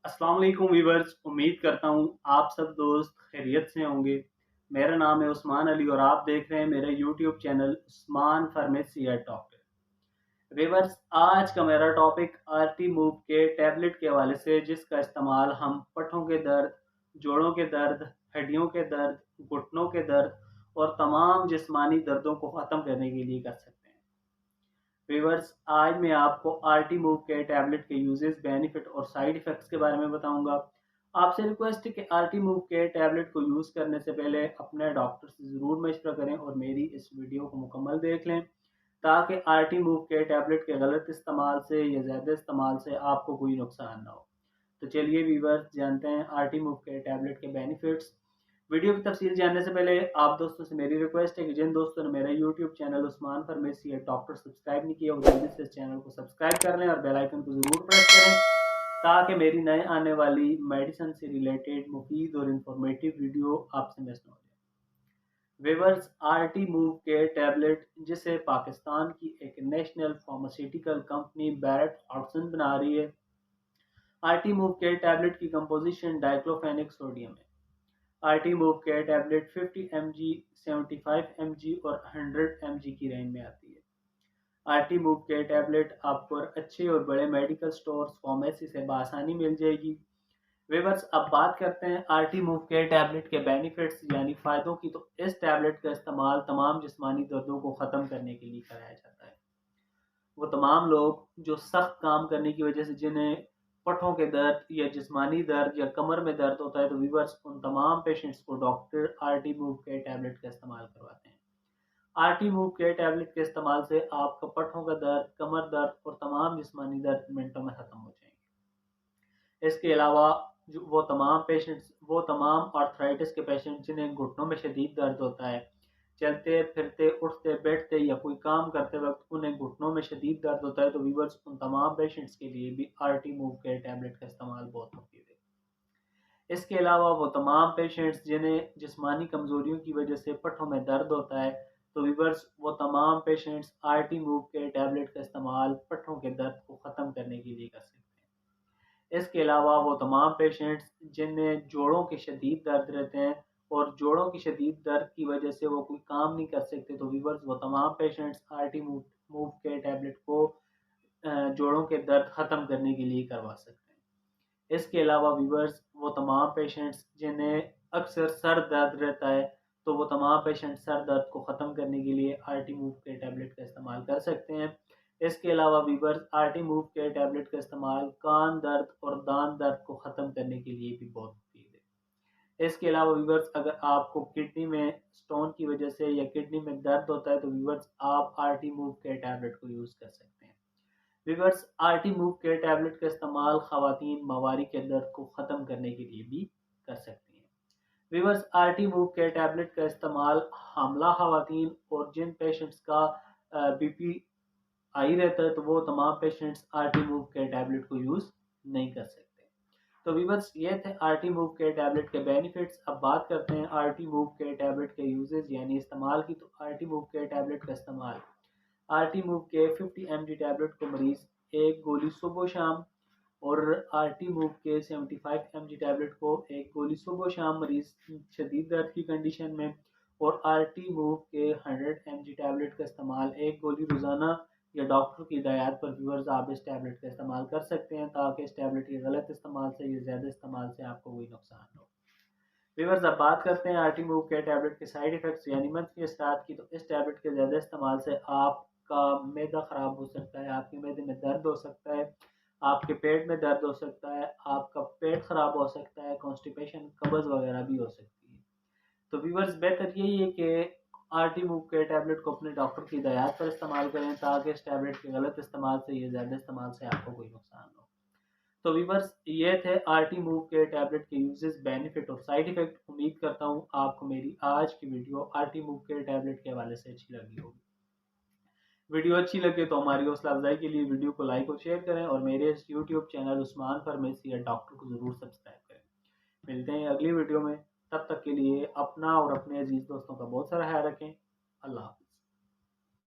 अस्सलाम वालेकुम वीवर्स। उम्मीद करता हूँ आप सब दोस्त खैरियत से होंगे। मेरा नाम है उस्मान अली और आप देख रहे हैं मेरा YouTube channel Usman pharmacy and doctor. Viewers, आज का मेरा टॉपिक आरटी मूव के टैबलेट के हवाले से, जिसका इस्तेमाल हम पट्ठों के दर्द, जोड़ों के दर्द, हड्डियों के दर्द, घुटनों के दर्द और तमाम जिस्मानी दर्दों को ख़त्म करने के लिए कर सकते हैं। व्यूअर्स, आज मैं आपको आरटी मूव के टैबलेट के यूजेस, बेनिफिट और साइड इफ़ेक्ट्स के बारे में बताऊंगा। आपसे रिक्वेस्ट है कि आरटी मूव के टैबलेट को यूज़ करने से पहले अपने डॉक्टर से ज़रूर मशवरा करें और मेरी इस वीडियो को मुकम्मल देख लें, ताकि आरटी मूव के टैबलेट के गलत इस्तेमाल से या ज़्यादा इस्तेमाल से आपको कोई नुकसान ना हो। तो चलिए व्यूअर्स, जानते हैं आरटी मूव के टैबलेट के बेनिफिट्स। वीडियो की तफसील जानने से पहले आप दोस्तों से मेरी रिक्वेस्ट है कि जिन दोस्तों ने मेरा यूट्यूब चैनल उस्मान फार्मेसी या डॉक्टर सब्सक्राइब नहीं किया, वो जल्दी से इस चैनल को सब्सक्राइब कर लें और बेल आइकन को ज़रूर प्रेस करें, ताकि मेरी नए आने वाली मेडिसिन से रिलेटेड मुफीद और इंफॉर्मेटिव वीडियो आपसे मिस न हो जाए। वेवर्स, आरटी मूव के टैबलेट, जिसे पाकिस्तान की एक नेशनल फार्मास्यूटिकल कंपनी बैरट हॉटसन बना रही है। आरटी मूव के टैबलेट की कंपोजिशन डाइक्लोफेनिक सोडियम है। आरटी मूव के टैबलेट 50 mg, 75 mg और 100 mg की रेंज में आती है। आरटी मूव के टैबलेट आपको अच्छे और बड़े मेडिकल स्टोर्स, फार्मेसी से बआसानी मिल जाएगी। वेवर्स, अब बात करते हैं आरटी मूव के टैबलेट के बेनिफिट्स यानी फ़ायदों की। तो इस टैबलेट का इस्तेमाल तमाम जिस्मानी दर्दों को ख़त्म करने के लिए कराया जाता है। वो तमाम लोग जो सख्त काम करने की वजह से जिन्हें पट्ठों के दर्द या जिस्मानी दर्द या कमर में दर्द होता है, तो वीवर्स, उन तमाम पेशेंट्स को डॉक्टर आरटी मूव के टैबलेट का इस्तेमाल करवाते हैं। आरटी मूव के टैबलेट के इस्तेमाल से आपका पट्ठों का दर्द, कमर दर्द और तमाम जिस्मानी दर्द मिनटों में ख़त्म हो जाएंगे। इसके अलावा वो तमाम आर्थराइटिस के पेशेंट जिन्हें घुटनों में शदीद दर्द होता है, चलते फिरते, उठते बैठते या कोई काम करते वक्त उन्हें घुटनों में शदीद दर्द होता है, तो वीवर्स, उन तमाम पेशेंट्स के लिए भी आरटी मूव के टैबलेट का इस्तेमाल बहुत मुफीद है। इसके अलावा वो तमाम पेशेंट्स जिन्हें जिस्मानी कमज़ोरियों की वजह से पट्ठों में दर्द होता है, तो वीवर्स, वो तमाम पेशेंट्स आरटी मूव के टैबलेट का इस्तेमाल पट्ठों के दर्द को ख़त्म करने के लिए कर सकते हैं। इसके अलावा वो तमाम पेशेंट्स जिनमें जोड़ों के शदीद दर्द रहते हैं और जोड़ों की शदीद दर्द की वजह से वो कोई काम नहीं कर सकते, तो वीवर्स, वो तमाम पेशेंट्स आरटी मूव के टैबलेट को जोड़ों के दर्द ख़त्म करने के लिए करवा सकते हैं। इसके अलावा वीवर्स, वो तमाम पेशेंट्स जिन्हें अक्सर सर दर्द रहता है, तो वो तमाम पेशेंट सर दर्द को ख़त्म करने के लिए आरटी मूव के टैबलेट का इस्तेमाल कर सकते हैं। इसके अलावा वीवर्स, आरटी मूव के टैबलेट का इस्तेमाल कान दर्द और दांत दर्द को ख़त्म करने के लिए भी बहुत मुफीद है। इसके अलावा वीवर्स, अगर आपको किडनी में स्टोन की वजह से या किडनी में दर्द होता है, तो वीवर्स, आप आरटी मूव के टैबलेट को यूज़ कर सकते हैं। वीवर्स, आरटी मूव के टैबलेट का इस्तेमाल ख़वातीन मवारी के दर्द को ख़त्म करने के लिए भी कर सकती हैं। वीवर्स, आरटी मूव के टैबलेट का इस्तेमाल हामला ख़वातीन और जिन पेशेंट्स का बीपी हाई रहता है, तो वो तमाम पेशेंट्स आरटी मूव के टैबलेट को यूज़ नहीं कर सकते। तो वीवर्स, ये थे आरटी मूव के टैबलेट के बेनिफिट्स। अब बात करते हैं आरटी मूव के टैबलेट के यूजेस यानी इस्तेमाल की। तो आरटी मूव के टैबलेट का इस्तेमाल, आरटी मूव के 50 mg टैबलेट को मरीज एक गोली सुबह शाम, और आरटी मूव के 75 mg टैबलेट को एक गोली सुबह शाम मरीज शदीद दर्द की कंडीशन में, और आरटी मूव के 100 mg टैबलेट का इस्तेमाल एक गोली रोज़ाना या डॉक्टर की हिदायत पर व्यूअर्स आप इस टैबलेट का इस्तेमाल कर सकते हैं, ताकि इस टैबलेट के गलत इस्तेमाल से या ज़्यादा इस्तेमाल से आपको कोई नुकसान न हो। व्यूअर्स, अब बात करते हैं आरटी मूव के टैबलेट के साइड इफेक्ट्स यानी मंफी असरात की। तो इस टैबलेट के ज़्यादा इस्तेमाल से आपका मैदा ख़राब हो सकता है, आपके मैदे में दर्द हो सकता है, आपके पेट में दर्द हो सकता है, आपका पेट ख़राब हो सकता है, कॉन्स्टिपेशन, कब्ज़ वगैरह भी हो सकती है। तो व्यूअर्स, बेहतर यही है कि आरटी मूव के टैबलेट को अपने डॉक्टर की हिदायत पर इस्तेमाल करें, ताकि इस टैबलेट के गलत इस्तेमाल से या ज़्यादा इस्तेमाल से आपको कोई नुकसान न हो। तो वीवर्स, ये थे आरटी मूव के टैबलेट के यूजेस, बेनिफिट और साइड इफेक्ट। उम्मीद करता हूँ आपको मेरी आज की वीडियो आरटी मूव के टैबलेट के हवाले से अच्छी लगी होगी। वीडियो अच्छी लगे तो हमारी हौसला अफजाई के लिए वीडियो को लाइक और शेयर करें, और मेरे इस यूट्यूब चैनल उस्मान फार्मेसी या डॉक्टर को ज़रूर सब्सक्राइब करें। मिलते हैं अगली वीडियो में। तब तक के लिए अपना और अपने अजीज दोस्तों का बहुत सारा ख्याल रखें। अल्लाह हाफ़िज़।